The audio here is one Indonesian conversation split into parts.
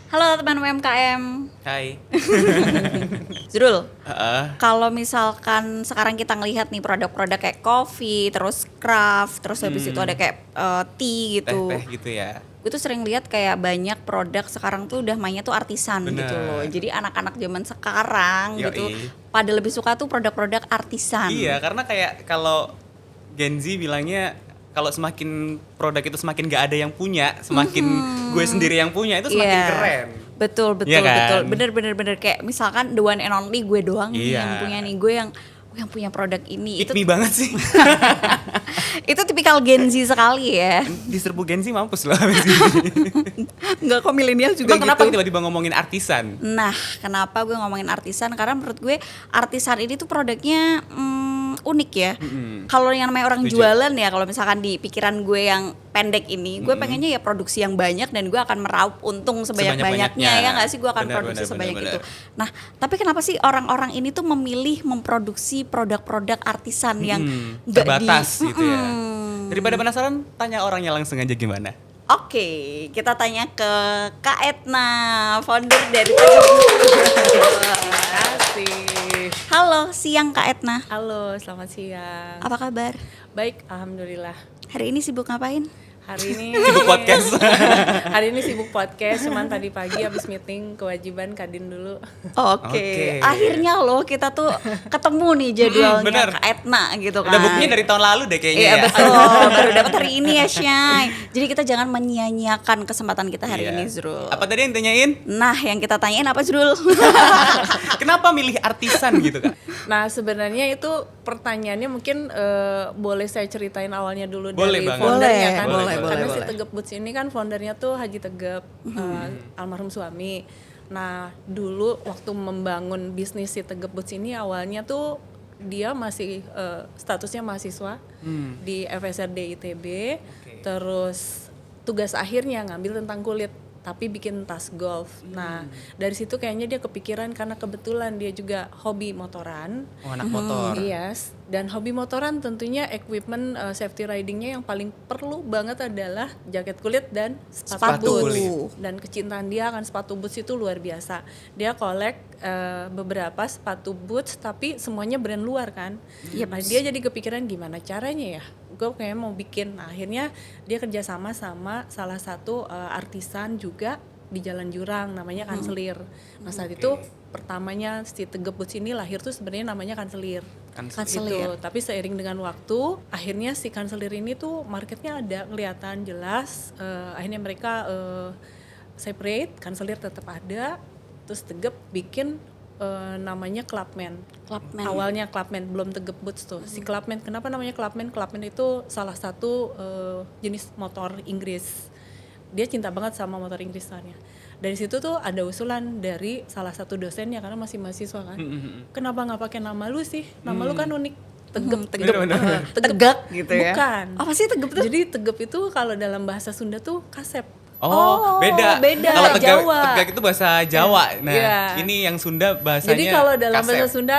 Halo teman UMKM. Hai. Zrul, kalau misalkan sekarang kita ngelihat nih produk-produk kayak coffee, terus craft, terus habis itu ada kayak tea gitu. Teh gitu ya. Gue tuh sering lihat kayak banyak produk sekarang tuh udah mainnya tuh artisan. Bener. Gitu loh. Jadi anak-anak zaman sekarang Yoi. gitu pada lebih suka tuh produk-produk artisan. Iya, karena kayak kalau Gen Z bilangnya kalau semakin produk itu semakin gak ada yang punya, semakin gue sendiri yang punya itu semakin Iya. keren. Betul, Iya kan? betul. Bener kayak misalkan the one and only gue doang nih Iya. yang punya nih, gue yang punya produk ini. Pick me banget sih. Itu tipikal Gen Z sekali ya. Diserbu Gen Z mampus loh habis ini. Enggak kok milenial juga Emang kenapa gitu. tiba-tiba ngomongin artisan? Nah, kenapa gue ngomongin artisan? Karena menurut gue artisan ini tuh produknya unik ya. Kalau yang namanya orang Setuju. jualan ya, kalau misalkan di pikiran gue yang pendek ini, gue pengennya ya produksi yang banyak dan gue akan meraup untung sebanyak-banyaknya. Sebanyak-banyaknya. Ya nggak sih, gue akan Benar, produksi benar, sebanyak benar, itu. Nah, tapi kenapa sih orang-orang ini tuh memilih memproduksi produk-produk artisan yang nggak Terbatas gitu ya. Mm-mm. Daripada penasaran, tanya orangnya langsung aja gimana. Oke, kita tanya ke Kak Etna, founder dari Terima Kasih. Halo, siang Kak Etna. Halo, selamat siang. Apa kabar? Baik, alhamdulillah. Hari ini sibuk ngapain? Hari ini Sibuk podcast. Hari ini sibuk podcast, cuman tadi pagi habis meeting kewajiban Kadin dulu. Oke. Oke. Akhirnya loh kita tuh ketemu nih jadwalnya bener. Kak Etna gitu kan. Udah buktinya dari tahun lalu deh kayaknya Iya ya. betul, baru dapat hari ini ya Syai. Jadi kita jangan menyia-nyiakan kesempatan kita hari Iya. ini Zrul. Apa tadi yang tanyain? Nah, yang kita tanyain apa Zrul? Kenapa milih artisan gitu Kak? Nah, sebenarnya itu pertanyaannya mungkin boleh saya ceritain awalnya dulu Boleh dari banget. foundernya Boleh, kan. boleh, Karena boleh. si Tegep Boots ini kan foundernya tuh Haji Tegep, almarhum suami. Nah, dulu waktu membangun bisnis si Tegep Boots ini awalnya tuh dia masih statusnya mahasiswa di FSRD ITB. Terus tugas akhirnya ngambil tentang kulit tapi bikin tas golf. Nah, dari situ kayaknya dia kepikiran karena kebetulan dia juga hobi motoran. Oh, anak motor. Yes, dan hobi motoran tentunya equipment safety ridingnya yang paling perlu banget adalah jaket kulit dan sepatu Sepatu boots. kulit. Dan kecintaan dia akan sepatu boots itu luar biasa. Dia kolek beberapa sepatu boots tapi semuanya brand luar kan. Nah, dia jadi kepikiran gimana caranya ya? Gue kayak mau bikin. Nah, akhirnya dia kerjasama sama salah satu artisan juga di Jalan Jurang namanya Kanselir. Nah, saat itu pertamanya si Tegep Boots ini lahir tuh sebenarnya namanya Kanselir. Kanselir. Gitu. Tapi seiring dengan waktu, akhirnya si Kanselir ini tuh marketnya ada kelihatan jelas. Akhirnya mereka separate, Kanselir tetap ada. Terus Tegep bikin namanya Clubman. Clubman. Awalnya Clubman, belum Tegep Boots tuh. Si Clubman, kenapa namanya Clubman? Clubman itu salah satu jenis motor Inggris. Dia cinta banget sama motor Inggris soalnya. Dari situ tuh ada usulan dari salah satu dosennya karena masih mahasiswa kan. Kenapa nggak pakai nama lu sih? Nama lu kan unik. Tegep, Bener-bener. Tegak gitu ya. Bukan. Apa sih tegep tuh? Jadi Tegep itu kalau dalam bahasa Sunda tuh kasep. Oh, beda. beda. Kalau Jawa. tegak itu bahasa Jawa. Nah, Iya. ini yang Sunda bahasanya Jadi kalau dalam kasep. bahasa Sunda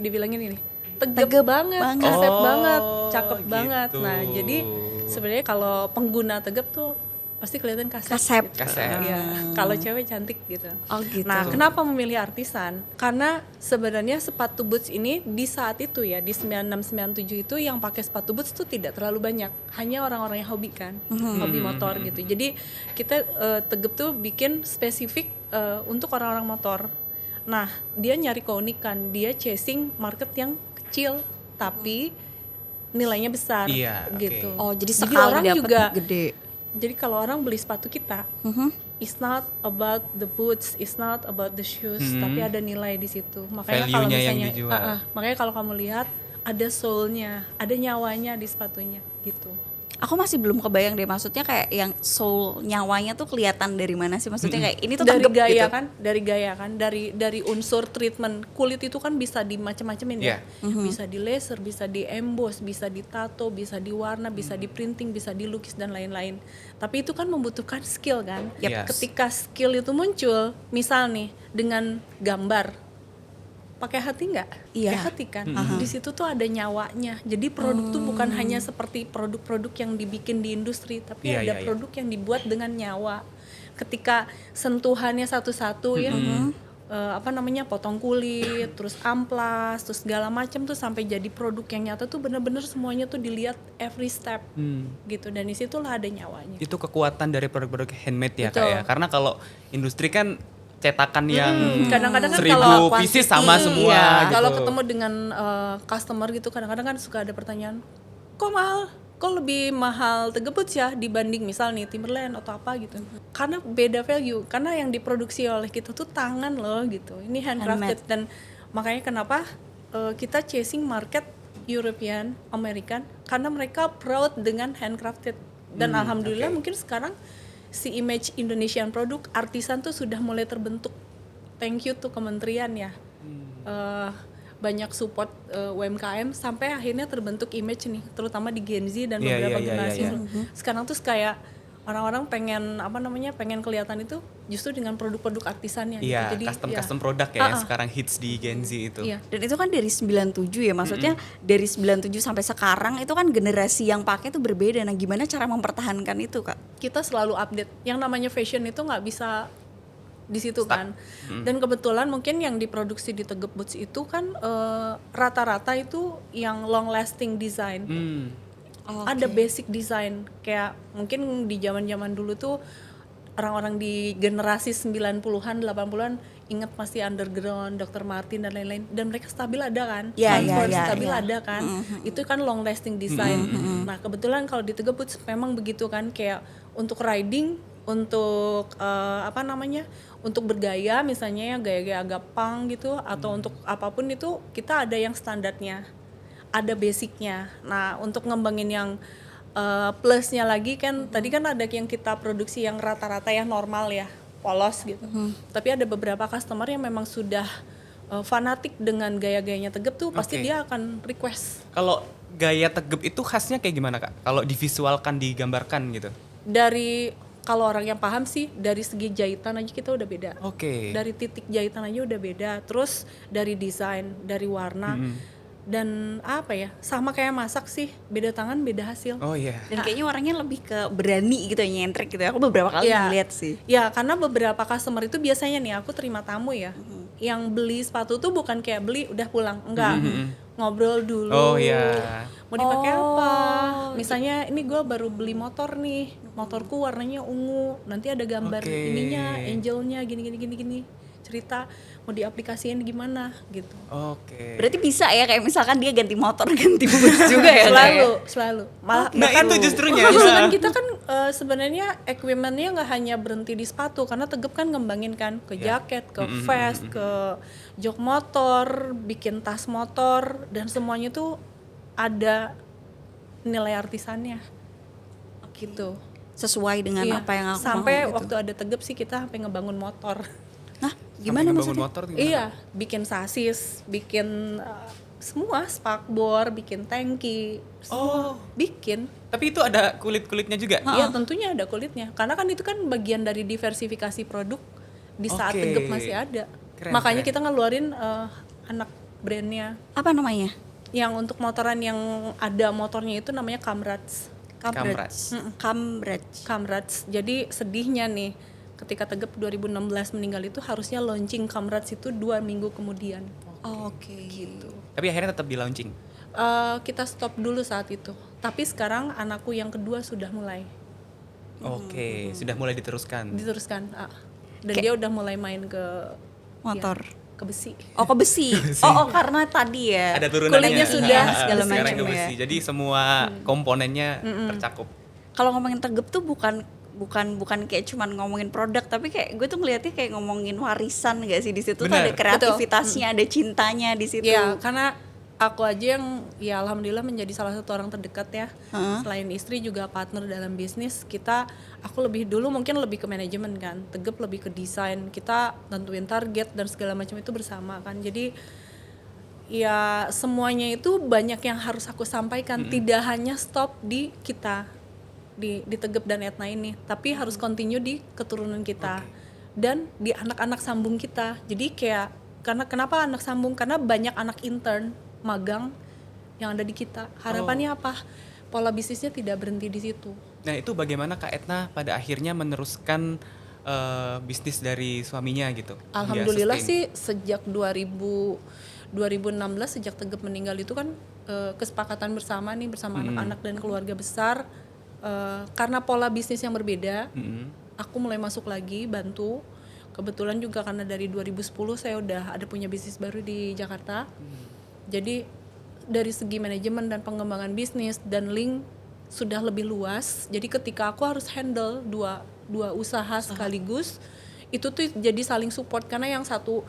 dibilangin ini tegep Tegep banget, banget. kasep Oh, banget, cakep gitu. banget. Nah, jadi sebenarnya kalau pengguna Tegep tuh pasti kelihatan kasep. Kasep. Gitu. Kasep. Iya. Kalau cewek cantik gitu. Oh gitu. Nah, kenapa memilih artisan? Karena sebenarnya sepatu boots ini di saat itu ya, di 96-97 itu yang pakai sepatu boots tuh tidak terlalu banyak. Hanya orang-orang yang hobi kan, hobi motor gitu. Jadi kita Tegep tuh bikin spesifik untuk orang-orang motor. Nah, dia nyari keunikan, dia chasing market yang kecil tapi nilainya besar Iya, gitu. oke. Oh, jadi Jadi sekali orang dapat juga gede. jadi kalau orang beli sepatu kita, it's not about the boots, it's not about the shoes, tapi ada nilai di situ. Makanya kalau Value-nya yang misalnya, dijual. makanya kalau kamu lihat ada soul-nya, ada nyawanya di sepatunya, gitu. Aku masih belum kebayang deh, maksudnya kayak yang soul nyawanya tuh kelihatan dari mana sih? Maksudnya kayak ini tuh Dari tegep gaya gitu. kan, dari unsur treatment kulit itu kan bisa dimacem-macemin ya, bisa di laser, bisa di emboss, bisa di tato, bisa diwarna, bisa di printing, bisa dilukis dan lain-lain. Tapi itu kan membutuhkan skill kan. Yes. Ketika skill itu muncul, misal nih dengan gambar pakai hati nggak? Iya. Pakai hati kan. Di situ tuh ada nyawanya. Jadi produk tuh bukan hanya seperti produk-produk yang dibikin di industri, tapi Iya, ada iya, iya. produk yang dibuat dengan nyawa. Ketika sentuhannya satu-satu ya, potong kulit, terus amplas, terus segala macam tuh sampai jadi produk yang nyata tuh bener-bener semuanya tuh dilihat every step gitu. Dan disitulah ada nyawanya. Itu kekuatan dari produk-produk handmade ya Kak Betul. ya. Karena kalau industri kan cetakan yang Kadang-kadang kan 1000 kalau pieces sama quantity, semua iya. gitu. Kalau ketemu dengan customer gitu kadang-kadang kan suka ada pertanyaan, kok mahal? Kok lebih mahal Tegeboots ya dibanding misal nih Timberland atau apa gitu. Karena beda value, karena yang diproduksi oleh kita tuh tangan loh gitu. Ini handcrafted dan makanya kenapa kita chasing market European, American karena mereka proud dengan handcrafted. Dan alhamdulillah mungkin sekarang si image Indonesian produk artisan tuh sudah mulai terbentuk. Thank you to kementerian ya. Banyak support UMKM sampai akhirnya terbentuk image nih, terutama di Gen Z dan Iya, beberapa iya, iya, generasi. iya. Sekarang tuh kayak orang-orang pengen kelihatan itu justru dengan produk-produk artisannya Iya, gitu. Jadi custom produk ya yang sekarang hits di Gen Z itu. Iya. Dan itu kan dari 97 ya, maksudnya dari 97 sampai sekarang itu kan generasi yang pakai itu berbeda. Nah, gimana cara mempertahankan itu, Kak? Kita selalu update. Yang namanya fashion itu nggak bisa di situ kan. Dan kebetulan mungkin yang diproduksi di Tegeboots itu kan rata-rata itu yang long lasting design. Ada basic design kayak mungkin di zaman-zaman dulu tuh orang-orang di generasi 90-an, 80-an inget masih Underground, Dr. Martin dan lain-lain, dan mereka stabil ada kan? Iya, Comfort, iya, stabil iya. ada kan? Itu kan long lasting design. Nah, kebetulan kalau di Tegeboots memang begitu kan, kayak untuk riding, untuk untuk bergaya misalnya ya gaya-gaya agak punk gitu atau untuk apapun itu kita ada yang standarnya, ada basicnya. Nah, untuk ngembangin yang plusnya lagi kan tadi kan ada yang kita produksi yang rata-rata ya normal ya, polos gitu. Tapi ada beberapa customer yang memang sudah fanatik dengan gaya-gayanya Tegep tuh pasti Oke. dia akan request. Kalau gaya Tegep itu khasnya kayak gimana Kak? Kalau divisualkan, digambarkan gitu. Dari kalau orang yang paham sih dari segi jahitan aja kita udah beda. Oke. Dari titik jahitan aja udah beda. Terus dari desain, dari warna dan apa ya? Sama kayak masak sih, beda tangan beda hasil. Oh iya. Dan kayaknya orangnya lebih ke berani gitu ya, nyentrik gitu ya. Aku beberapa kali Iya. ngeliat sih. Ya, karena beberapa customer itu biasanya nih aku terima tamu ya. Yang beli sepatu tuh bukan kayak beli udah pulang, enggak. Ngobrol dulu. Oh iya. Mau dipakai apa? Misalnya ini gue baru beli motor nih. Motorku warnanya ungu. Nanti ada gambar Oke. ininya, angelnya gini. Cerita mau diaplikasiin gimana gitu. Oke. Berarti bisa ya kayak misalkan dia ganti motor, ganti boots juga ya, Kak, ya? Selalu. Malah Nah bahkan itu justrunya. justru kan kita kan sebenarnya equipmentnya nggak hanya berhenti di sepatu karena Tegep kan ngembangin kan ke jaket, ke vest, ke jok motor, bikin tas motor dan semuanya tuh ada nilai artisannya gitu. Sesuai dengan Iya. apa yang aku sampai mau gitu. waktu ada Tegep sih kita sampai ngebangun motor. Nah, gimana Sampai ngebangun maksudnya? motor tuh gimana? Iya, bikin sasis, bikin semua spakbor, bikin tangki, semua bikin. Tapi itu ada kulit-kulitnya juga? Iya tentunya ada kulitnya, karena kan itu kan bagian dari diversifikasi produk di saat Oke. Tegep masih ada. Keren, Makanya keren. kita ngeluarin anak brandnya Apa namanya? yang untuk motoran yang ada motornya itu namanya Kamrats. Kamrats. Jadi sedihnya nih, ketika Tegep 2016 meninggal itu harusnya launching Kamrats itu 2 minggu kemudian. Oke. Gitu. Tapi akhirnya tetap di launching. Kita stop dulu saat itu. Tapi sekarang anakku yang kedua sudah mulai Oke, sudah mulai diteruskan. diteruskan. Dan dia udah mulai main ke Motor. ya, ke besi. Oh, ke besi. Oh, karena tadi ya. Ada turunannya. Kulitnya sudah, segala Sekarang macam ke ya. besi. Jadi semua komponennya tercakup. Kalau ngomongin Tegep tuh bukan kayak cuman ngomongin produk, tapi kayak gue tuh ngeliatnya kayak ngomongin warisan gak sih di situ tuh Benar. ada kreativitasnya, ada cintanya di situ. Ya, karena aku aja yang ya alhamdulillah menjadi salah satu orang terdekat ya. Selain istri juga partner dalam bisnis. Aku lebih dulu mungkin lebih ke manajemen kan. Tegep lebih ke desain. Kita tentuin target dan segala macam itu bersama kan. Jadi ya semuanya itu banyak yang harus aku sampaikan. Tidak hanya stop di kita di Tegep dan Etna ini, tapi harus continue di keturunan kita dan di anak-anak sambung kita. Jadi kayak karena kenapa anak sambung? Karena banyak anak intern magang yang ada di kita. Harapannya apa? Pola bisnisnya tidak berhenti di situ. Nah itu bagaimana Kak Etna pada akhirnya meneruskan bisnis dari suaminya gitu? Alhamdulillah Dia sih sustain. sejak 2016 sejak Tegep meninggal itu kan kesepakatan bersama nih bersama anak-anak dan keluarga besar, karena pola bisnis yang berbeda, aku mulai masuk lagi bantu. Kebetulan juga karena dari 2010 saya udah ada punya bisnis baru di Jakarta. Jadi dari segi manajemen dan pengembangan bisnis dan link sudah lebih luas. Jadi ketika aku harus handle dua usaha sekaligus, itu tuh jadi saling support karena yang satu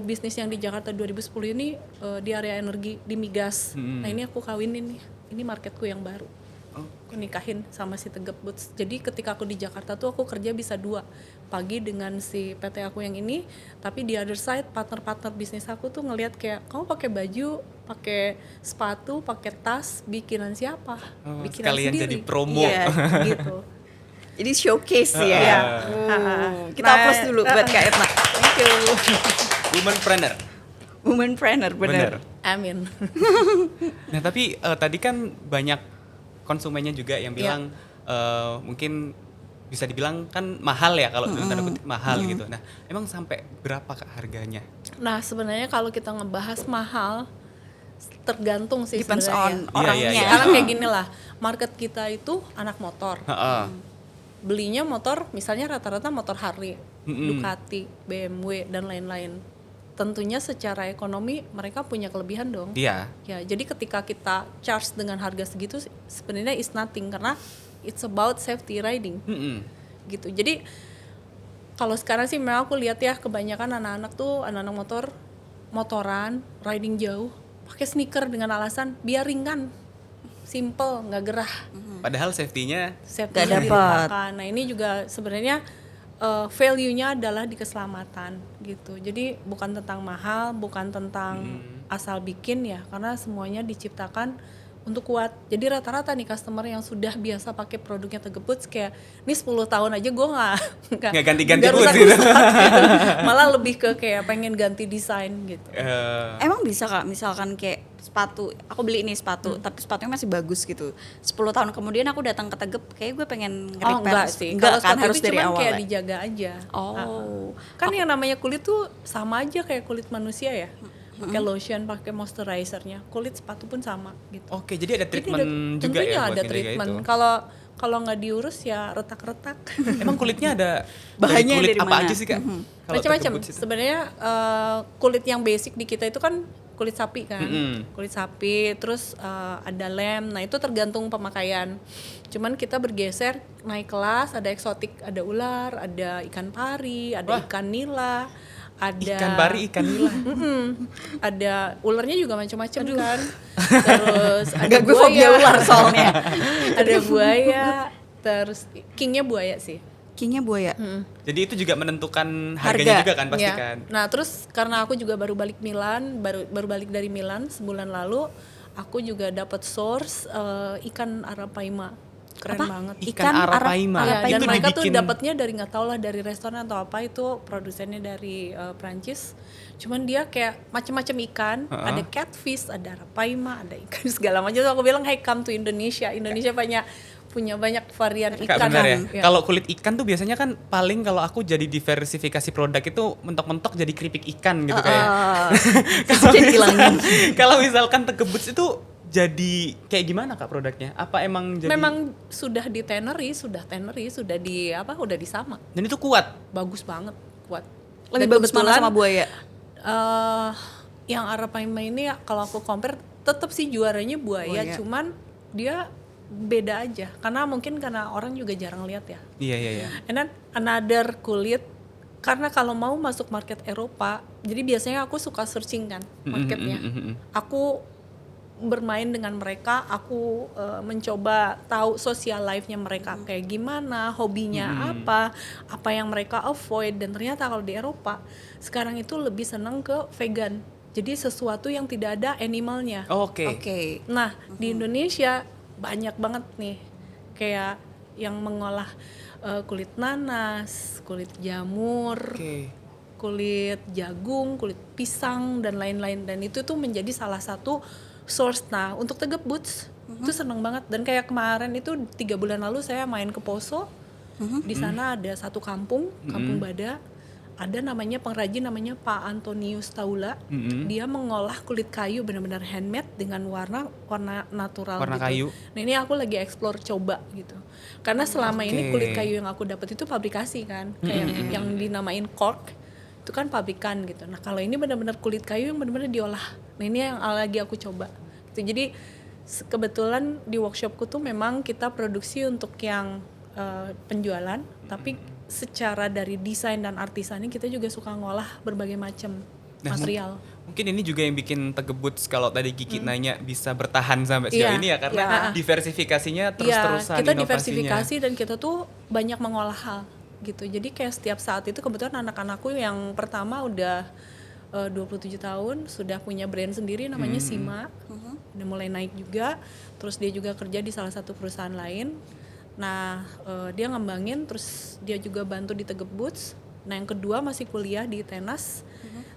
bisnis yang di Jakarta 2010 ini di area energi di migas. Nah ini aku kawinin nih, ini marketku yang baru. Aku nikahin sama si Tegep Boots. Jadi ketika aku di Jakarta tuh aku kerja bisa 2 pagi dengan si PT aku yang ini, tapi di other side partner bisnis aku tuh ngelihat kayak kamu pakai baju, pakai sepatu, pakai tas, bikinan siapa? Bikinan Sekalian sendiri. jadi promo. Iya, gitu. Jadi showcase ya. Iya. Kita applause dulu buat Kak Etna. Thank you. Womanpreneur. Womanpreneur, bener. Amin. Nah tapi tadi kan banyak konsumennya juga yang bilang mungkin bisa dibilang kan mahal ya kalau dalam tanda kutip mahal gitu. Nah emang sampai berapa Kak harganya? Nah sebenarnya kalau kita ngebahas mahal tergantung sih Depends sebenarnya. on orangnya. Iya. Sekarang kayak gini lah, market kita itu anak motor. Heeh. Belinya motor misalnya rata-rata motor Harley, Ducati, BMW dan lain-lain. Tentunya secara ekonomi mereka punya kelebihan dong. Iya. Ya, jadi ketika kita charge dengan harga segitu sebenarnya is nothing karena it's about safety riding. Gitu. Jadi kalau sekarang sih memang aku lihat ya kebanyakan anak-anak motoran, riding jauh, pakai sneaker dengan alasan biar ringan, simple, nggak gerah. Padahal safety-nya Safety Nggak dilupakan. Nah ini juga sebenarnya value-nya adalah di keselamatan gitu. Jadi bukan tentang mahal, bukan tentang asal bikin ya, karena semuanya diciptakan untuk kuat. Jadi rata-rata nih customer yang sudah biasa pakai produknya Tegep Boots kayak ini 10 tahun aja gue Nggak ganti-ganti nggak boots rusak-rusak gitu. Malah lebih ke kayak pengen ganti desain gitu. Emang bisa Kak, misalkan kayak sepatu, aku beli ini sepatu, tapi sepatunya masih bagus gitu. 10 tahun kemudian aku datang ke Tegep, kayak gue pengen Oh nge-repair. enggak sih, Enggak kalau kan, sepatu harus itu dari cuman awal kayak ya? dijaga aja. Oh. Kan yang namanya kulit tuh sama aja kayak kulit manusia ya. Pakai lotion, pakai moisturizernya, kulit sepatu pun sama gitu. Oke, jadi ada Jadi treatment juga tentunya ya buat ada ngejaga treatment. itu. Kalau nggak diurus ya retak-retak. Emang kulitnya ada Bahannya kulit dari apa mana? aja sih Kak? Kalau Macam-macam. Tegep Boots itu? Sebenarnya kulit yang basic di kita itu kan kulit sapi kan, kulit sapi. Terus ada lem. Nah itu tergantung pemakaian. Cuman kita bergeser naik kelas. Ada eksotik, ada ular, ada ikan pari, ada ikan nila, ada Ikan pari, ikan nila. ada ularnya juga macam-macam kan. Terus ada Enggak, gue fobia ular soalnya. ada buaya. Terus kingnya buaya sih. Kingnya buaya. Jadi itu juga menentukan harganya juga kan pasti Ya. kan? Nah terus karena aku juga baru balik Milan, baru balik dari Milan sebulan lalu, aku juga dapat source ikan arapaima. Keren Apa? banget. Ikan arapaima. Ya, dan Itu mereka tuh dibikin- dapatnya dari nggak tahu lah dari restoran atau apa, itu produsennya dari Prancis. Cuman dia kayak macam-macam ikan, ada catfish, ada arapaima, ada ikan segala macam. Aku bilang hey come to Indonesia. Indonesia punya banyak varian Kak ikan. benar ya. Ya. Kalau kulit ikan tuh biasanya kan paling kalau aku jadi diversifikasi produk itu mentok-mentok jadi keripik ikan gitu kayak. Jadi hilangin. Kalau misalkan Tegep Boots itu jadi kayak gimana Kak produknya? Apa emang jadi Memang sudah di tannery, sudah di apa? Udah disama. dan itu kuat? Bagus banget, kuat. Lebih Dan bagus mana kebetulan, sama buaya? yang arapaima ini ya, kalau aku compare tetap sih juaranya buaya, Buaya. cuman dia beda aja. Karena mungkin karena orang juga jarang lihat ya. Iya. And then another kulit, karena kalau mau masuk market Eropa, jadi biasanya aku suka searching kan marketnya. Aku bermain dengan mereka, aku mencoba tahu social life-nya mereka kayak gimana, hobinya apa yang mereka avoid. Dan ternyata kalau di Eropa sekarang itu lebih senang ke vegan, jadi sesuatu yang tidak ada animalnya. Oke. Oke. Nah di Indonesia banyak banget nih kayak yang mengolah kulit nanas, kulit jamur, Oke. kulit jagung, kulit pisang dan lain-lain, dan itu tuh menjadi salah satu source. Nah untuk Tegep Boots itu seneng banget, dan kayak kemarin itu 3 bulan lalu saya main ke Poso. Di sana ada satu kampung Bada, ada namanya pengrajin namanya Pak Antonius Taula. Dia mengolah kulit kayu benar-benar handmade dengan warna natural Warna gitu. kayu. Nah ini aku lagi explore coba gitu. Karena selama ini kulit kayu yang aku dapat itu pabrikasi kan, kayak yang dinamain cork itu kan pabrikan gitu. Nah kalau ini benar-benar kulit kayu yang benar-benar diolah. Nah ini yang lagi aku coba. Gitu. Jadi kebetulan di workshopku tuh memang kita produksi untuk yang penjualan, tapi secara dari desain dan artisannya kita juga suka ngolah berbagai macam material. Mungkin ini juga yang bikin Tegep Boots kalau tadi Kiki nanya bisa bertahan sampai sejauh ini ya, karena diversifikasinya terus-terusan, kita inovasinya. diversifikasi dan kita tuh banyak mengolah hal gitu. Jadi kayak setiap saat itu kebetulan anak-anakku yang pertama udah 27 tahun sudah punya brand sendiri namanya Sima, udah mulai naik juga. Terus dia juga kerja di salah satu perusahaan lain. Nah dia ngembangin, terus dia juga bantu di Tegep Boots. Nah yang kedua masih kuliah di Tenas,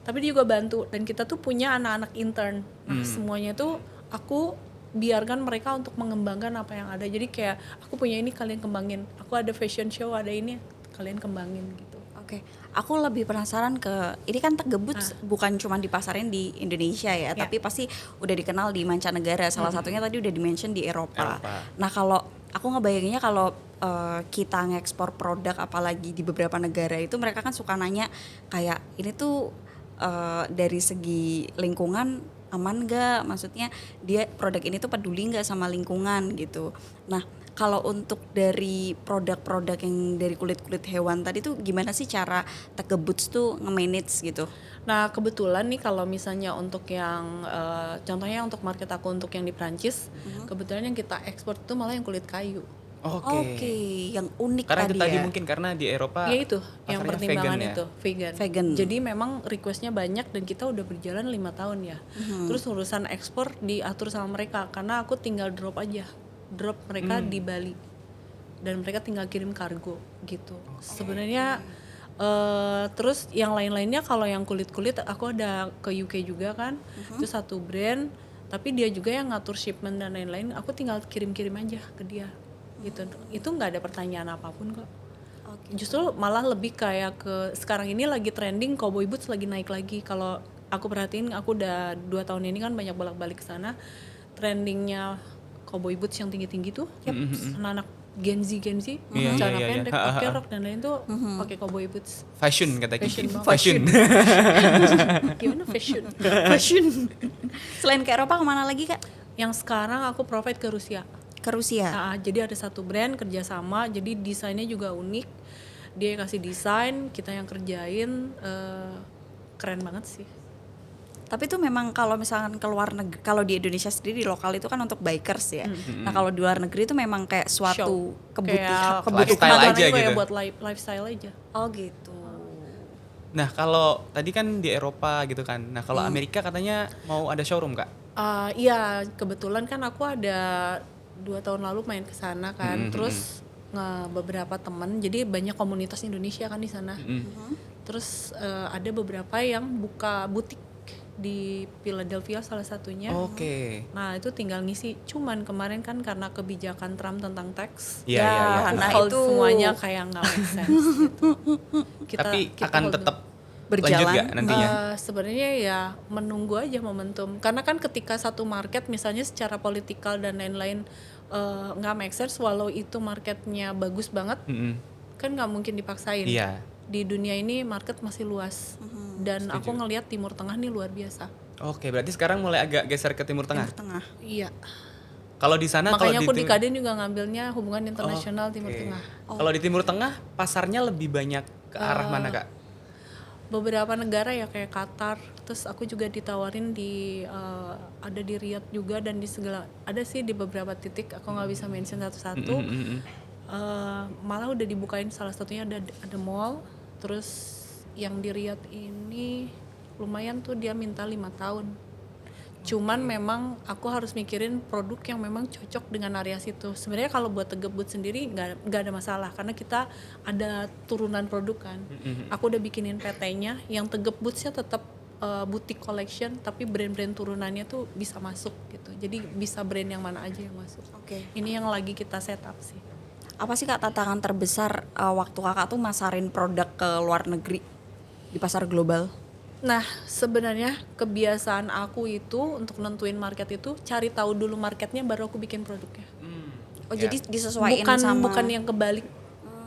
tapi dia juga bantu, dan kita tuh punya anak-anak intern. Nah semuanya tuh aku biarkan mereka untuk mengembangkan apa yang ada. Jadi kayak aku punya ini, kalian kembangin. Aku ada fashion show, ada ini, kalian kembangin gitu. Oke, aku lebih penasaran ke ini kan Tegep Boots bukan cuma dipasarin di Indonesia ya, tapi pasti udah dikenal di mancanegara. Salah satunya tadi udah di-mention di Eropa. Nah kalau aku ngebayanginnya kalau kita ngekspor produk apalagi di beberapa negara itu mereka kan suka nanya kayak ini tuh dari segi lingkungan aman gak? Maksudnya dia produk ini tuh peduli gak sama lingkungan gitu. Nah kalau untuk dari produk-produk yang dari kulit-kulit hewan tadi tuh gimana sih cara Tegep Boots tuh nge-manage gitu? Nah kebetulan nih kalau misalnya untuk yang contohnya untuk market aku untuk yang di Prancis, kebetulan yang kita ekspor itu malah yang kulit kayu. Oke, yang unik Karena tadi itu tadi ya. mungkin karena di Eropa Ya itu yang pasarnya pertimbangan vegan ya? itu vegan. Jadi memang requestnya banyak dan kita udah berjalan 5 tahun ya. Terus urusan ekspor diatur sama mereka karena aku tinggal drop mereka di Bali dan mereka tinggal kirim kargo gitu. Sebenarnya terus yang lain-lainnya kalau yang kulit-kulit aku ada ke UK juga kan, itu satu brand, tapi dia juga yang ngatur shipment dan lain-lain. Aku tinggal kirim-kirim aja ke dia gitu. Itu nggak ada pertanyaan apapun kok. Justru malah lebih kayak ke sekarang ini lagi trending cowboy boots lagi naik lagi. Kalau aku perhatiin, aku udah 2 tahun ini kan banyak bolak-balik ke sana. Trendingnya cowboy boots yang tinggi-tinggi tuh, anak-anak Gen Z, celana pendek, pakai rok dan lain tuh pakai cowboy boots. Fashion kata Kiki. Fashion. Gimana fashion? Fashion. Selain ke Eropa kemana lagi Kak? Yang sekarang aku provide ke Rusia. Ke Rusia. Jadi ada satu brand kerjasama, jadi desainnya juga unik. Dia kasih desain, kita yang kerjain, keren banget sih. Tapi itu memang kalau misalkan ke luar negeri, kalau di Indonesia sendiri di lokal itu kan untuk bikers ya. Nah kalau di luar negeri itu memang kayak suatu kebutuhan lifestyle aja gitu. Ya, buat lifestyle aja. Oh gitu. Nah kalau tadi kan di Eropa gitu kan. Nah kalau Amerika katanya mau ada showroom Kak? Iya, kebetulan kan aku ada 2 tahun lalu main ke sana kan, terus beberapa teman, jadi banyak komunitas Indonesia kan di sana. Terus ada beberapa yang buka butik di Philadelphia salah satunya. Nah itu tinggal ngisi. Cuman kemarin kan karena kebijakan Trump tentang tax, nah itu semuanya kayak nggak make sense. Gitu. Tapi akan tetap berjalan lanjut gak nantinya? Sebenarnya ya menunggu aja momentum. Karena kan ketika satu market misalnya secara politikal dan lain-lain nggak make sense, walau itu marketnya bagus banget, kan nggak mungkin dipaksain. Di dunia ini market masih luas, dan aku ngelihat Timur Tengah nih luar biasa. Oke, berarti sekarang mulai agak geser ke Timur Tengah. Iya. Kalau di sana, makanya aku di Kadin juga ngambilnya hubungan internasional Timur Tengah. Kalau di Timur Tengah pasarnya lebih banyak ke arah mana Kak? Beberapa negara ya kayak Qatar, terus aku juga ditawarin di ada di Riyadh juga, dan di segala ada sih di beberapa titik, aku nggak bisa mention satu-satu. Malah udah dibukain, salah satunya ada mall. Terus yang di Riyadh ini lumayan tuh, dia minta 5 tahun. Cuman memang aku harus mikirin produk yang memang cocok dengan area situ. Sebenarnya kalau buat Tegep Boots sendiri nggak ada masalah karena kita ada turunan produk kan. Aku udah bikinin PT-nya yang Tegep Boots-nya tetap boutique collection tapi brand-brand turunannya tuh bisa masuk gitu. Jadi bisa brand yang mana aja yang masuk. Oke. Ini yang lagi kita set up sih. Apa sih Kak tantangan terbesar waktu Kakak tuh masarin produk ke luar negeri di pasar global? Nah, sebenarnya kebiasaan aku itu untuk nentuin market itu cari tahu dulu marketnya baru aku bikin produknya. Oh jadi disesuaikan sama Bukan yang kebalik.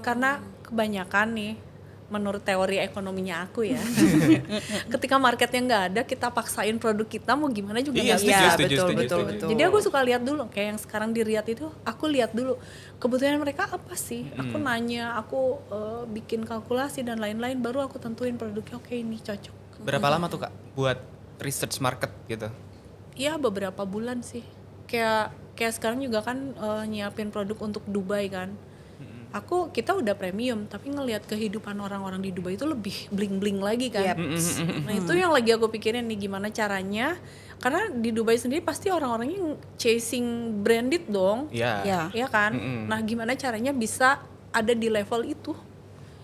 Karena kebanyakan nih menurut teori ekonominya aku ya. Ketika marketnya nggak ada, kita paksain produk kita mau gimana juga nggak bisa. Betul. Jadi aku suka lihat dulu kayak yang sekarang di Riyadh itu, aku lihat dulu kebutuhan mereka apa sih. Aku nanya, aku bikin kalkulasi dan lain-lain, baru aku tentuin produknya. Oke, ini cocok. Berapa lama tuh Kak buat research market gitu? Iya beberapa bulan sih. Kayak sekarang juga kan nyiapin produk untuk Dubai kan. Kita udah premium tapi ngelihat kehidupan orang-orang di Dubai itu lebih bling-bling lagi kan. Nah itu yang lagi aku pikirin nih gimana caranya, karena di Dubai sendiri pasti orang-orangnya chasing branded dong. Iya. Iya kan. Nah gimana caranya bisa ada di level itu,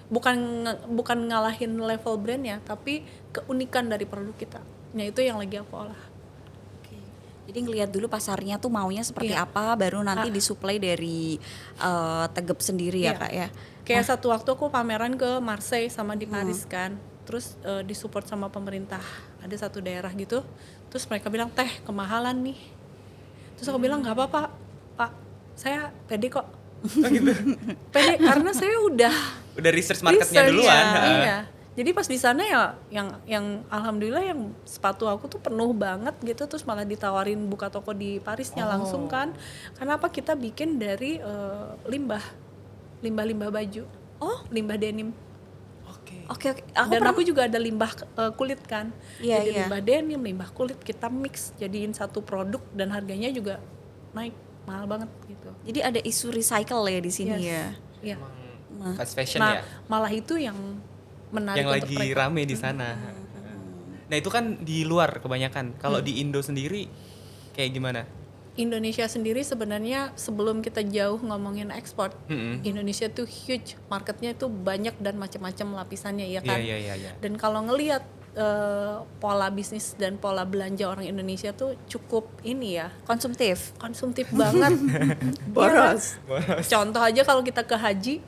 bukan ngalahin level brandnya tapi keunikan dari produk kita. Nah itu yang lagi aku olah. Jadi ngelihat dulu pasarnya tuh maunya seperti apa, baru nanti disuplai dari Tegep sendiri ya Kak ya. Kayak satu waktu aku pameran ke Marseille sama di Paris kan, terus disupport sama pemerintah, ada satu daerah gitu, terus mereka bilang teh kemahalan nih, terus aku bilang nggak apa-apa Pak, saya pede kok. Gitu. Pede karena saya udah research marketnya duluan. Iya. Jadi pas di sana ya yang alhamdulillah yang sepatu aku tuh penuh banget gitu, terus malah ditawarin buka toko di Parisnya langsung kan. Karena apa, kita bikin dari limbah baju. Limbah denim. Oke. Dan aku juga ada limbah kulit kan. Iya, Jadi iya. limbah denim, limbah kulit kita mix jadiin satu produk dan harganya juga naik mahal banget gitu. Jadi ada isu recycle ya di sini ya. Iya. Fast fashion Nah, ya. malah itu yang menarik Yang untuk lagi mereka. rame di sana. Nah itu kan di luar kebanyakan. Kalau di Indo sendiri kayak gimana? Indonesia sendiri sebenarnya sebelum kita jauh ngomongin ekspor, Indonesia tuh huge, marketnya itu banyak dan macam-macam lapisannya ya kan. Iya. Dan kalau ngelihat pola bisnis dan pola belanja orang Indonesia tuh cukup ini ya, Konsumtif. banget. Boros. Contoh aja kalau kita ke haji,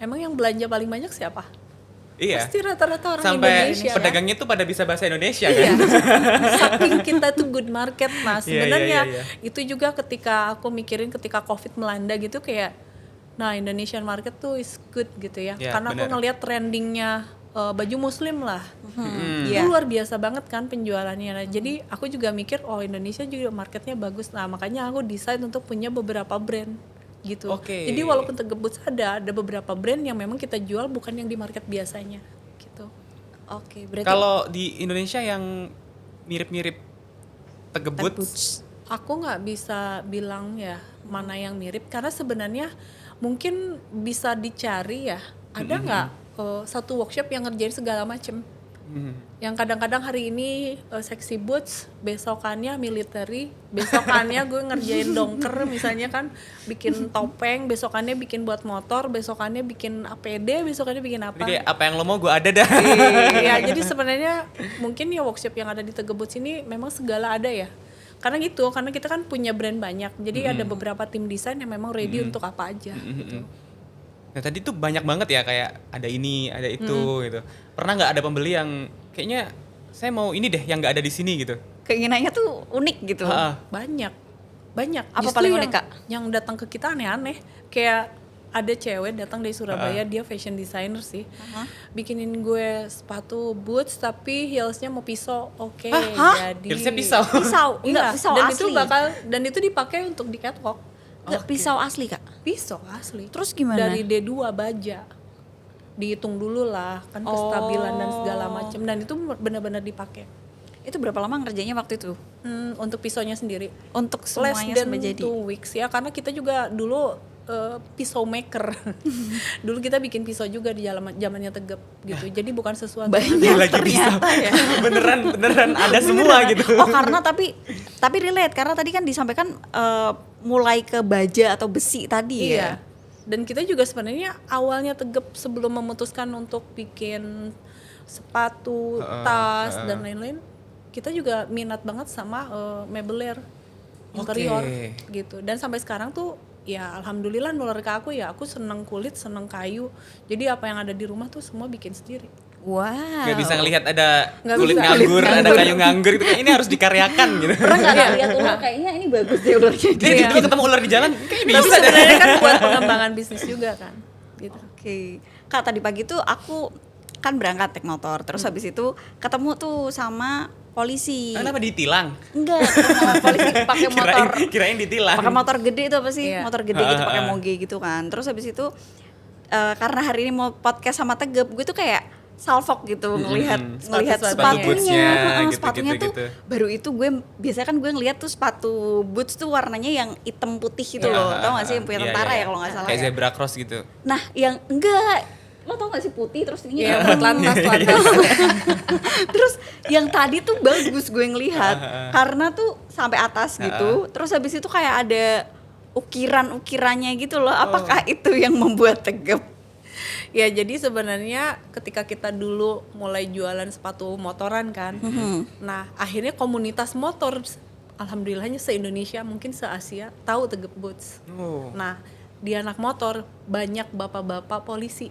emang yang belanja paling banyak siapa? Iya. Pasti rata-rata orang Sampai Indonesia. pedagangnya tuh pada bisa bahasa Indonesia Iya. kan? Saking kita tuh good market mas. Sebenarnya Iya. itu juga ketika aku mikirin ketika COVID melanda gitu kayak, nah Indonesian market tuh is good gitu ya. Iya, Karena benar. aku ngelihat trendingnya baju muslim lah. Iya. Itu luar biasa banget kan penjualannya. Nah, jadi aku juga mikir Indonesia juga marketnya bagus. Nah makanya aku decide untuk punya beberapa brand gitu. Oke. Jadi walaupun Tegep Boots ada beberapa brand yang memang kita jual bukan yang di market biasanya gitu. Oke, berarti Kalau di Indonesia yang mirip-mirip Tegep Boots, Aku nggak bisa bilang ya mana yang mirip karena sebenarnya mungkin bisa dicari ya. Ada nggak satu workshop yang ngerjain segala macem? Yang kadang-kadang hari ini sexy boots, besokannya military, besokannya gue ngerjain dongker misalnya kan, bikin topeng, besokannya bikin buat motor, besokannya bikin APD, besokannya bikin apa? jadi kayak apa yang lo mau gue ada dah. Iya, jadi sebenarnya mungkin ya workshop yang ada di Tegep Boots ini memang segala ada ya. Karena gitu, karena kita kan punya brand banyak, jadi ada beberapa tim desain yang memang ready untuk apa aja. Gitu. Nah tadi tuh banyak banget ya kayak ada ini, ada itu gitu. Pernah nggak ada pembeli yang kayaknya saya mau ini deh yang nggak ada di sini gitu? keinginannya tuh unik gitu. Banyak. Apa Justru paling yang, unik, Kak? Yang datang ke kita aneh-aneh. Kayak ada cewek datang dari Surabaya, dia fashion designer sih. Bikinin gue sepatu boots tapi heelsnya mau pisau. Oke, jadi Heelsnya pisau? Pisau, enggak Iya, pisau dan asli. dan itu dipakai untuk di catwalk. Enggak pisau asli, Kak. Pisau asli. Terus gimana? Dari D2 baja. Dihitung dulu lah, kan kestabilan dan segala macam, dan itu benar-benar dipakai. Itu berapa lama ngerjainnya waktu itu? Untuk pisaunya sendiri. Untuk Less semuanya than sampai jadi. 2 weeks ya, karena kita juga dulu pisau maker. Dulu kita bikin pisau juga di zamannya Tegep gitu. Jadi bukan sesuatu Banyak lagi ternyata ya. beneran ada semua gitu. Oh karena tapi relate karena tadi kan disampaikan mulai ke baja atau besi tadi ya. Iya. Dan kita juga sebenarnya awalnya Tegep sebelum memutuskan untuk bikin sepatu, tas dan lain-lain, kita juga minat banget sama meubilar interior gitu. Dan sampai sekarang tuh ya alhamdulillah nular ke aku ya, aku seneng kulit, seneng kayu. Jadi apa yang ada di rumah tuh semua bikin sendiri. Wow. Gak bisa ngelihat ada Nggak kulit bisa. nganggur, ada kayu nganggur gitu. Ini harus dikaryakan gitu. Pernah nggak lihat ular kayaknya ini bagus deh ularnya. Jadi tiba ketemu ular di jalan, kayak Tapi bisa deh. sebenarnya kan buat pengembangan bisnis juga kan. Gitu. Oke. Kak tadi pagi tuh aku kan berangkat naik motor, terus habis itu ketemu tuh sama polisi. Kenapa ditilang? Enggak, sama polisi pakai motor. Kirain ditilang. Pakai motor gede itu apa sih? Iya. Motor gede gitu pakai moge gitu kan. Terus habis itu karena hari ini mau podcast sama Tegep, gue tuh kayak salfok gitu ngelihat Sepatu sepatunya. bootsnya, Sepatunya tuh gitu. baru itu gue biasanya kan gue ngelihat tuh sepatu boots tuh warnanya yang hitam putih gitu loh. Tau gak sih yang punya tentara ya kalau nggak salah. Kayak Ya. zebra cross gitu. Nah, yang enggak lo tau gak sih putih terus ininya Iya, hitam. lantas. Terus yang tadi tuh bagus gue ngelihat karena tuh sampai atas gitu. Terus habis itu kayak ada ukiran-ukirannya gitu loh. Apakah itu yang membuat Tegep? Ya jadi sebenarnya ketika kita dulu mulai jualan sepatu motoran kan, nah akhirnya komunitas motor, alhamdulillahnya se-Indonesia mungkin se-Asia tahu Tegep Boots. Nah di anak motor banyak bapak-bapak polisi.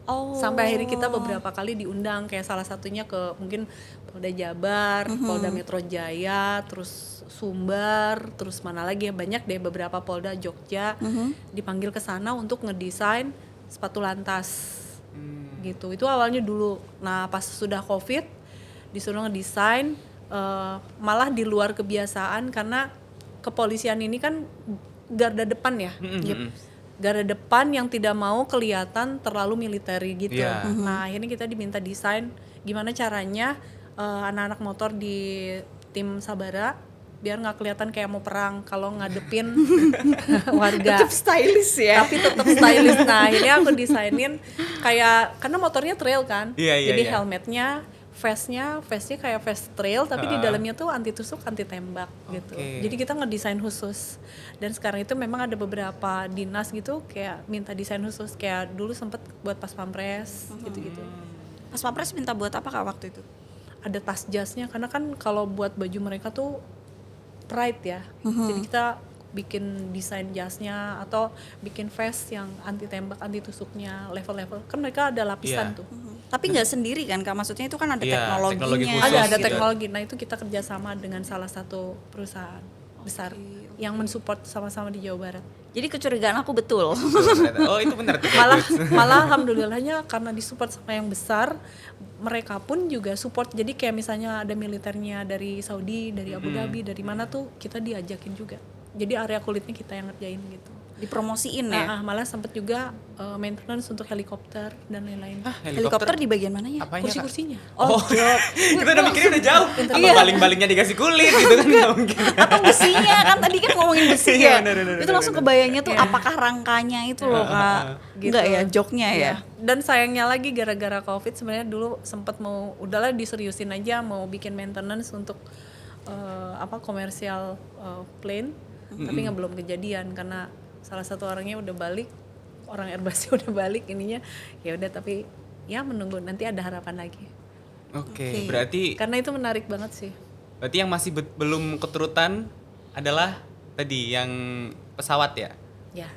Oh. Sampai akhirnya kita beberapa kali diundang, kayak salah satunya ke mungkin Polda Jabar, Polda Metro Jaya, terus Sumbar, terus mana lagi ya, banyak deh beberapa Polda Jogja dipanggil ke sana untuk ngedesain sepatu lantas gitu. Itu awalnya dulu. Nah pas sudah COVID disuruh ngedesain, malah di luar kebiasaan karena kepolisian ini kan garda depan ya. Garda depan yang tidak mau kelihatan terlalu militeri gitu. Yeah. Nah akhirnya kita diminta desain gimana caranya anak-anak motor di tim Sabara biar nggak kelihatan kayak mau perang kalau ngadepin warga. Tetap stylish ya. Tapi tetap stylish. Nah akhirnya aku desainin kayak karena motornya trail kan, jadi helmetnya, vestnya kayak vest trail tapi di dalamnya tuh anti tusuk, anti tembak gitu. Jadi kita ngedesain khusus. Dan sekarang itu memang ada beberapa dinas gitu kayak minta desain khusus, kayak dulu sempet buat pas pampres gitu-gitu. Pas Pampres minta buat apa Kak waktu itu? Ada tas jasnya karena kan kalau buat baju mereka tuh pride ya. Jadi kita bikin desain jasnya atau bikin vest yang anti tembak, anti tusuknya, level-level. Kan mereka ada lapisan tuh. Tapi nggak sendiri kan Kak? Maksudnya itu kan ada Iya, teknologi teknologinya. khusus. Ada gitu. teknologi. Nah itu kita kerjasama dengan salah satu perusahaan besar yang mensupport sama-sama di Jawa Barat. Jadi kecurigaan aku betul. Oh itu benar tuh. Malah alhamdulillahnya karena disupport sama yang besar, mereka pun juga support. Jadi kayak misalnya ada militernya dari Saudi, dari Abu Dhabi, dari mana tuh kita diajakin juga. Jadi area kulitnya kita yang ngerjain gitu. Dipromosiin ya? Malah sempet juga maintenance untuk helikopter dan lain-lain. Helikopter di bagian mananya? Apanya, Kak? Kursi-kursinya. Oh, kita udah mikirnya udah jauh. Apa baling-balingnya dikasih kulit gitu kan nggak mungkin. Atau besinya kan tadi kan ngomongin besi Iya, ya. bener, Itu langsung kebayangnya tuh apakah rangkanya itu loh Kak? Gitu. Enggak ya, joknya ya. Iya. Dan sayangnya lagi gara-gara COVID sebenarnya dulu sempat mau udahlah diseriusin aja mau bikin maintenance untuk komersial plane, tapi nggak belum kejadian karena salah satu orangnya udah balik, orang Airbusnya udah balik ininya. Ya udah tapi ya menunggu nanti ada harapan lagi. Oke, berarti Karena itu menarik banget sih. berarti yang masih belum keturutan adalah tadi yang pesawat ya. Ya.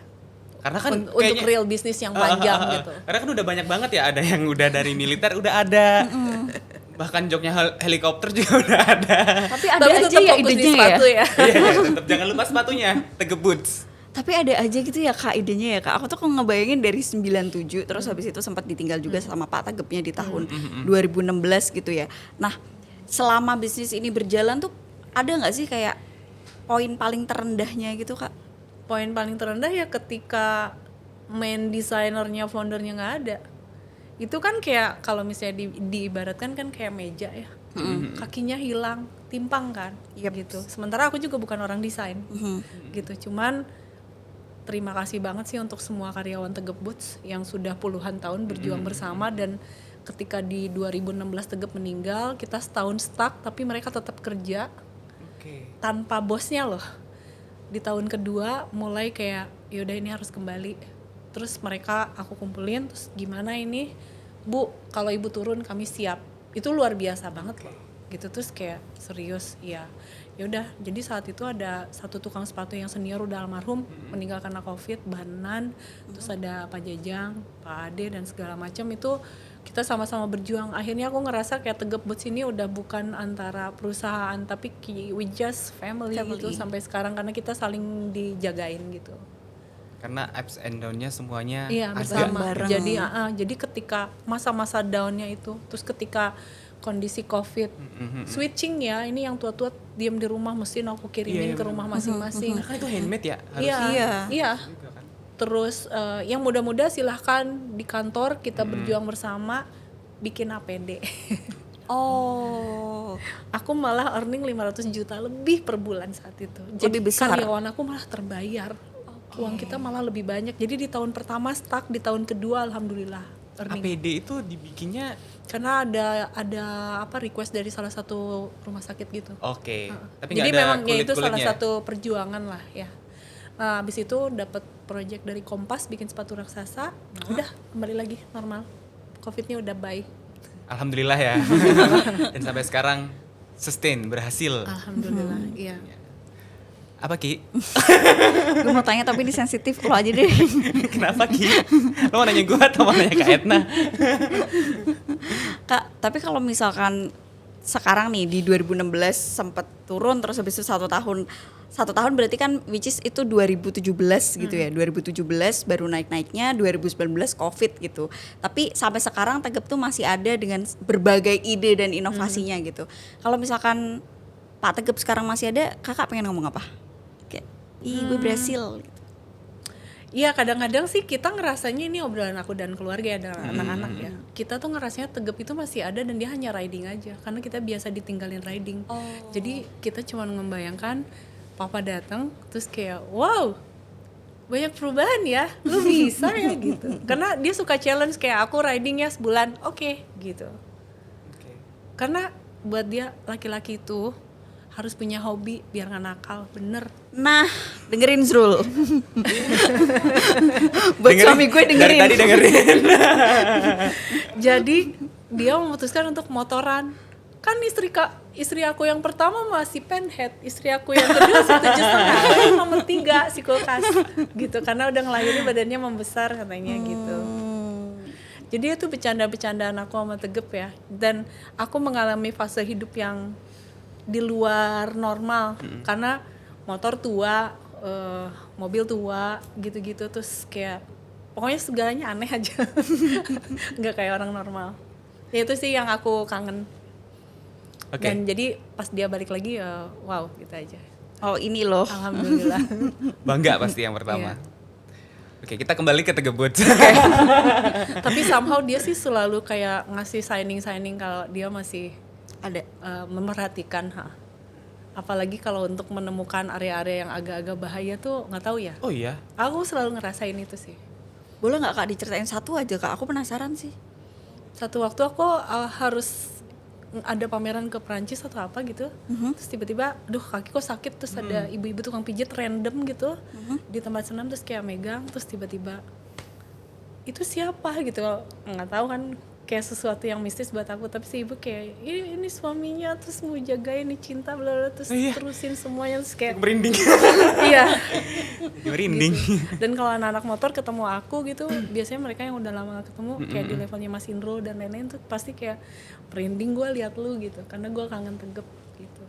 Karena kan Untuk real bisnis yang panjang gitu. Karena kan udah banyak banget ya, ada yang udah dari militer udah ada. Bahkan joknya helikopter juga udah ada. Tapi ada Tapi aja tetap ya fokus di idenya ya. sepatu ya. Iya, tetap jangan lupa sepatunya, Tegep Boots. Tapi ada aja gitu ya Kak idenya ya Kak. Aku tuh kok ngebayangin dari 97 terus habis itu sempat ditinggal juga sama Pak Tegepnya di tahun 2016 gitu ya. Nah, selama bisnis ini berjalan tuh ada nggak sih kayak poin paling terendahnya gitu Kak? Poin paling terendah ya ketika main desainernya, foundernya nggak ada. Itu kan kayak kalau misalnya diibaratkan kan kayak meja ya. Kakinya hilang, timpang kan gitu. Sementara aku juga bukan orang desain gitu. Cuman terima kasih banget sih untuk semua karyawan Tegep Boots yang sudah puluhan tahun berjuang bersama, dan ketika di 2016 Tegep meninggal, kita setahun stuck tapi mereka tetap kerja tanpa bosnya loh. Di tahun kedua mulai kayak yaudah ini harus kembali. Terus mereka aku kumpulin, terus gimana ini Bu, kalau Ibu turun kami siap. Itu luar biasa banget loh gitu. Terus kayak serius ya. Yaudah, jadi saat itu ada satu tukang sepatu yang senior udah almarhum, meninggal karena COVID, Banan, terus ada Pak Jajang, Pak Ade dan segala macam. Itu kita sama-sama berjuang. Akhirnya aku ngerasa kayak Tegep Boots ini udah bukan antara perusahaan, tapi we just family gitu sampai sekarang, karena kita saling dijagain gitu. Karena ups and down-nya semuanya bersama. Jadi ketika masa-masa down-nya itu, terus ketika kondisi COVID, switching ya, ini yang tua-tua diam di rumah, mesin aku kirimin ke rumah masing-masing. Nah, kan itu handmade ya? Iya. Terus yang muda-muda silahkan di kantor kita berjuang bersama bikin APD. Aku malah earning 500 juta lebih per bulan saat itu. Jadi karyawan aku malah terbayar. Uang kita malah lebih banyak. Jadi di tahun pertama stuck, di tahun kedua alhamdulillah earning. APD itu dibikinnya karena ada request dari salah satu rumah sakit gitu. Tapi jadi ada memang ya itu salah kulit-kulitnya. satu perjuangan lah ya. Nah, habis itu dapat project dari Kompas bikin sepatu raksasa. Udah kembali lagi normal. Covidnya udah bye. Alhamdulillah ya. Dan sampai sekarang sustain, berhasil. Alhamdulillah. Iya. Apa Ki? Gue mau tanya tapi ini sensitif, lo aja deh. Kenapa Ki? Lo mau nanya gue atau mau nanya Kak Etna? Kak, tapi kalau misalkan sekarang nih di 2016 sempat turun, terus habis itu satu tahun berarti kan which is itu 2017 gitu ya. 2017 baru naik-naiknya, 2019 COVID gitu. Tapi sampai sekarang Tegep tuh masih ada dengan berbagai ide dan inovasinya gitu. Kalau misalkan Pak Tegep sekarang masih ada, kakak pengen ngomong apa? Kayak, gue berhasil gitu. Iya, kadang-kadang sih kita ngerasanya ini obrolan aku dan keluarga ya, dan anak-anak ya. Kita tuh ngerasanya Tegep itu masih ada dan dia hanya riding aja, karena kita biasa ditinggalin riding. Jadi kita cuma membayangkan papa datang terus kayak wow, banyak perubahan ya, lu bisa ya gitu. Karena dia suka challenge, kayak aku ridingnya sebulan, oke, gitu. Karena buat dia laki-laki itu harus punya hobi biar gak nakal, bener. Nah, dengerin Zrul. Buat suami gue dengerin. Dari tadi dengerin. Jadi dia memutuskan untuk motoran. Kan istri aku yang pertama masih penhead, istri aku yang kedua 7,5, yang nomor 3 si kulkas gitu, karena udah ngelahirin badannya membesar katanya gitu. Jadi itu bercanda-bercandaan aku sama Tegep ya, dan aku mengalami fase hidup yang di luar normal, karena motor tua, mobil tua gitu-gitu, terus kayak pokoknya segalanya aneh aja. Nggak kayak orang normal. Ya itu sih yang aku kangen. Dan jadi pas dia balik lagi ya wow, gitu aja. Oh ini loh. Alhamdulillah. Bangga pasti yang pertama. Oke, kita kembali ke Tegep Boots. Tapi somehow dia sih selalu kayak ngasih signing kalau dia masih ada memperhatikan. Apalagi kalau untuk menemukan area-area yang agak-agak bahaya tuh nggak tahu ya. Oh iya. Aku selalu ngerasain itu sih. Boleh nggak Kak diceritain satu aja Kak? Aku penasaran sih. Satu waktu aku harus ada pameran ke Perancis atau apa gitu, terus tiba-tiba, aduh kaki kok sakit, terus ada ibu-ibu tukang pijit random gitu di tempat senam, terus kayak megang, terus tiba-tiba itu siapa gitu, nggak tahu kan, kayak sesuatu yang mistis buat aku, tapi si ibu kayak ini suaminya, terus mau jagain, ini cinta, bla terus terusin semuanya, terus kayak merinding. Iya. Merinding. Gitu. Dan kalau anak-anak motor ketemu aku gitu, biasanya mereka yang udah lama gak ketemu, kayak di levelnya Mas Indro dan lain-lain tuh pasti kayak merinding gue lihat lu gitu, karena gue kangen Tegep gitu.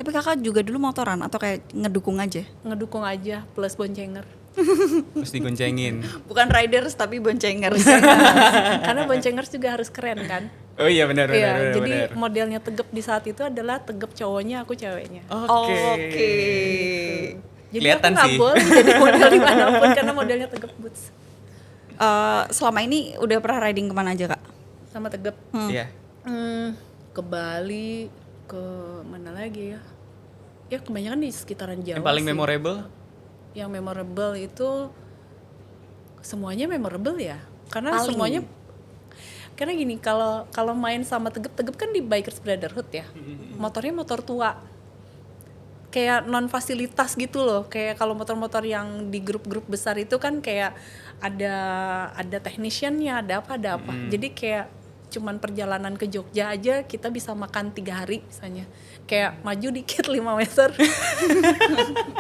Tapi kakak juga dulu motoran atau kayak ngedukung aja? Ngedukung aja plus boncenger. Terus digoncengin. Bukan riders tapi boncengers. Karena boncengers juga harus keren kan. Oh iya benar. Jadi modelnya Tegep di saat itu adalah Tegep cowoknya, aku ceweknya. Oke. Jadi kelihatan aku nggak boleh jadi model dimanapun karena modelnya Tegep Boots. Selama ini udah pernah riding kemana aja Kak? Sama Tegep. Iya. Ke Bali, ke mana lagi ya? Ya kebanyakan di sekitaran Jawa. Yang paling sih. memorable? Yang memorable itu semuanya memorable ya, karena Paling. semuanya, karena gini, kalau main sama Tegep kan di Bikers Brotherhood ya, motornya motor tua, kayak non fasilitas gitu loh. Kayak kalau motor-motor yang di grup-grup besar itu kan kayak ada technician-nya, ada apa. Jadi kayak cuman perjalanan ke Jogja aja kita bisa makan 3 hari misalnya. Kayak maju dikit 5 meter.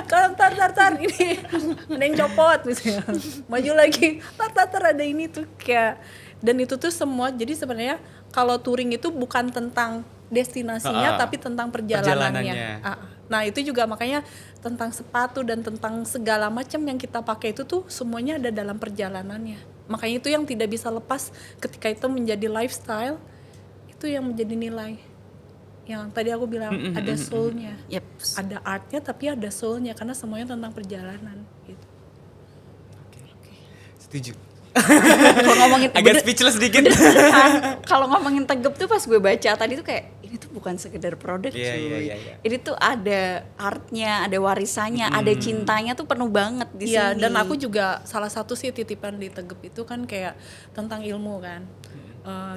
tar ini ada yang copot misalnya. Maju lagi, tar ada ini tuh kayak, dan itu tuh semua. Jadi sebenarnya kalau touring itu bukan tentang destinasinya tapi tentang perjalanannya. Nah itu juga makanya tentang sepatu dan tentang segala macam yang kita pakai itu tuh semuanya ada dalam perjalanannya. Makanya itu yang tidak bisa lepas ketika itu menjadi lifestyle, itu yang menjadi nilai. Yang tadi aku bilang ada soul-nya, ada art-nya tapi ada soul-nya, karena semuanya tentang perjalanan gitu. Oke. Setuju. Kalau ngomongin Agak speechless sedikit. Kalau ngomongin Tegep tuh pas gue baca tadi tuh kayak ini tuh bukan sekedar produk cuy. Iya. Ini tuh ada artnya, ada warisannya, ada cintanya tuh penuh banget di Iya, sini. dan aku juga salah satu sih titipan di Tegep itu kan kayak tentang ilmu kan.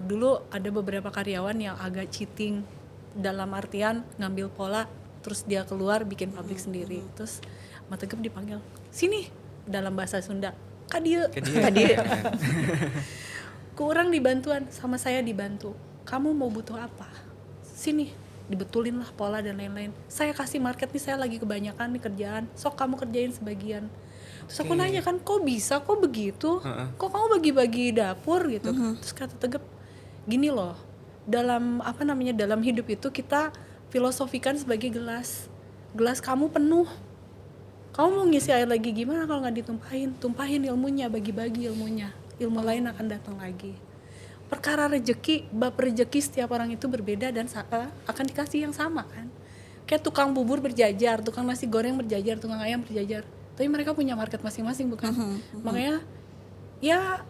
Dulu ada beberapa karyawan yang agak cheating, dalam artian ngambil pola terus dia keluar bikin pabrik sendiri. Terus sama Tegep dipanggil, sini, dalam bahasa Sunda, Kadia. Kurang dibantuan, sama saya dibantu. Kamu mau butuh apa? Sini, dibetulin lah pola dan lain-lain. Saya kasih market nih, saya lagi kebanyakan nih kerjaan. Sok kamu kerjain sebagian. Terus aku nanya kan, kok bisa, kok begitu? Kok kamu bagi-bagi dapur gitu? Terus kata Tegep, gini loh, dalam dalam hidup itu kita filosofikan sebagai gelas. Gelas kamu penuh. Kamu mau ngisi air lagi gimana kalau nggak ditumpahin? Tumpahin ilmunya, bagi-bagi ilmunya. Ilmu lain akan datang lagi. Perkara rezeki, bab rezeki setiap orang itu berbeda dan akan dikasih yang sama kan. Kayak tukang bubur berjajar, tukang nasi goreng berjajar, tukang ayam berjajar. Tapi mereka punya market masing-masing bukan? Makanya ya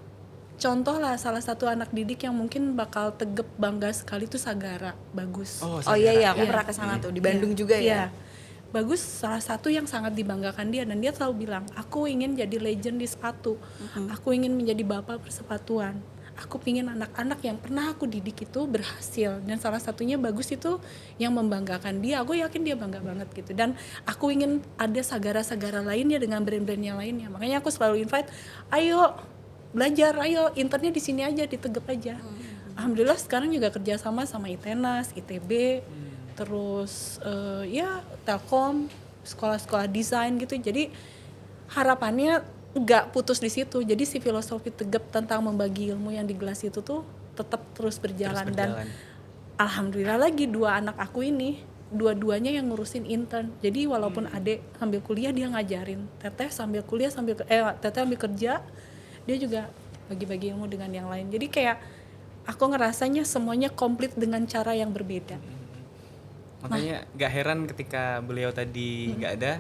contoh lah, salah satu anak didik yang mungkin bakal Tegep bangga sekali itu Sagara, Bagus. Oh iya, aku pernah kesana tuh di Bandung juga ya. Bagus salah satu yang sangat dibanggakan dia, dan dia selalu bilang, aku ingin jadi legend di sepatu, aku ingin menjadi bapak persepatuan, aku pingin anak-anak yang pernah aku didik itu berhasil, dan salah satunya Bagus itu yang membanggakan dia. Aku yakin dia bangga banget gitu, dan aku ingin ada Sagara-Sagara lainnya dengan brand-brand yang lainnya. Makanya aku selalu invite, ayo belajar, ayo internnya di sini aja, di Tegep aja. Alhamdulillah sekarang juga kerjasama sama ITENAS, ITB, terus ya Telkom, sekolah-sekolah desain gitu. Jadi harapannya nggak putus di situ. Jadi si filosofi Tegep tentang membagi ilmu yang di gelas itu tuh tetap terus berjalan. Dan alhamdulillah lagi 2 anak aku ini dua-duanya yang ngurusin intern. Jadi walaupun adek sambil kuliah dia ngajarin, Teteh sambil kuliah Teteh ambil kerja, dia juga bagi-bagi ilmu dengan yang lain. Jadi kayak aku ngerasanya semuanya komplit dengan cara yang berbeda. Makanya gak heran ketika beliau tadi gak ada,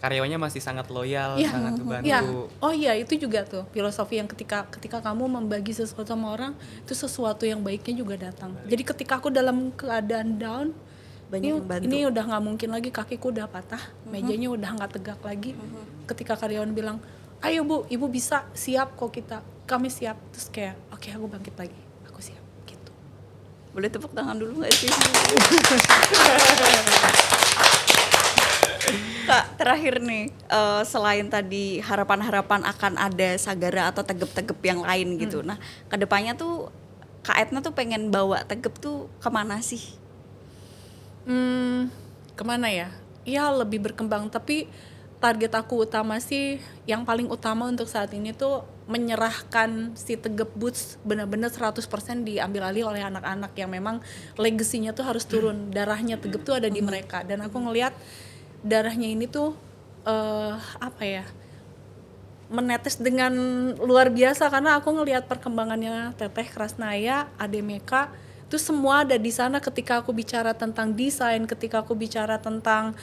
karyawannya masih sangat loyal, sangat membantu. Ya. Oh iya, itu juga tuh filosofi yang ketika kamu membagi sesuatu sama orang, itu sesuatu yang baiknya juga datang. Jadi ketika aku dalam keadaan down, ini udah nggak mungkin lagi, kakiku udah patah, mejanya udah nggak tegak lagi. Ketika karyawan bilang, ayo Bu, Ibu bisa, siap kok kami siap. Terus kayak, oke, aku bangkit lagi, aku siap gitu. Boleh tepuk tangan dulu gak sih? Kak, terakhir nih, selain tadi harapan-harapan akan ada Sagara atau Tegep-Tegep yang lain gitu, nah kedepannya tuh Kak Etna tuh pengen bawa Tegep tuh kemana sih? Kemana ya? Ya lebih berkembang, tapi target aku utama sih, yang paling utama untuk saat ini tuh menyerahkan si Tegep Boots benar-benar 100% diambil alih oleh anak-anak yang memang legasinya tuh harus turun. Darahnya Tegep tuh ada di mereka, dan aku ngelihat darahnya ini tuh menetes dengan luar biasa, karena aku ngelihat perkembangannya Teteh Krasnaya, Ade Meka, itu semua ada di sana. Ketika aku bicara tentang desain, ketika aku bicara tentang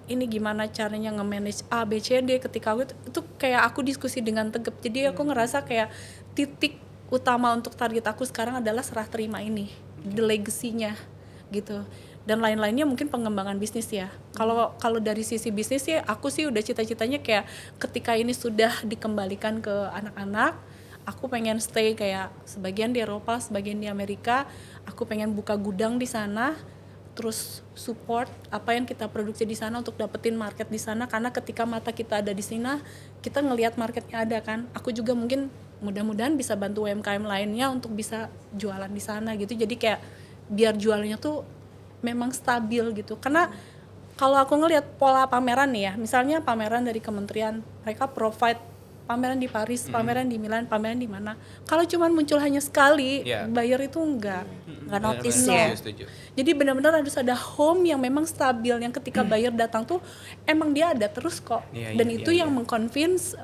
ini gimana caranya nge-manage A, B, C, D, ketika aku itu kayak aku diskusi dengan Tegep. Jadi aku ngerasa kayak titik utama untuk target aku sekarang adalah serah terima ini, the legacy-nya gitu. dan lain-lainnya mungkin pengembangan bisnis ya. Kalau dari sisi bisnis sih aku sih udah cita-citanya kayak ketika ini sudah dikembalikan ke anak-anak, aku pengen stay kayak sebagian di Eropa, sebagian di Amerika. Aku pengen buka gudang di sana, terus support apa yang kita produksi di sana untuk dapetin market di sana, karena ketika mata kita ada di sana, kita ngelihat marketnya ada kan. Aku juga mungkin mudah-mudahan bisa bantu UMKM lainnya untuk bisa jualan di sana gitu. Jadi kayak biar jualannya tuh memang stabil gitu. Karena kalau aku ngelihat pola pameran nih ya, misalnya pameran dari kementerian, mereka provide pameran di Paris, pameran di Milan, pameran di mana. Kalau cuman muncul hanya sekali, buyer itu enggak notice ya. Setuju. Jadi benar-benar harus ada home yang memang stabil, yang ketika buyer datang tuh emang dia ada terus kok. Dan itu yang mengconvince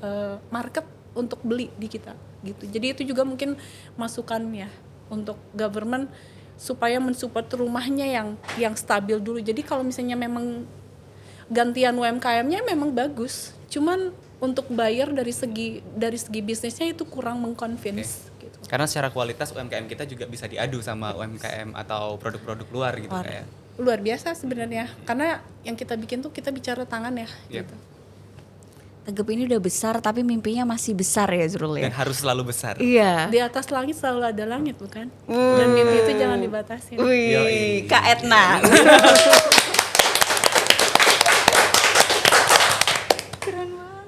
market untuk beli di kita gitu. Jadi itu juga mungkin masukan ya untuk government supaya mensupport rumahnya yang stabil dulu. Jadi kalau misalnya memang gantian UMKM-nya memang bagus, cuman untuk buyer dari segi bisnisnya itu kurang mengconvince gitu. Karena secara kualitas UMKM kita juga bisa diadu sama UMKM atau produk-produk luar gitu kayak. Luar biasa sebenarnya. Karena yang kita bikin tuh kita bicara tangan ya gitu. Tegep ini udah besar tapi mimpinya masih besar ya Zrul ya. Dan harus selalu besar. Iya. Di atas langit selalu ada langit bukan? Dan mimpi itu jangan dibatasi. Wih, Kak Etna. Keren banget.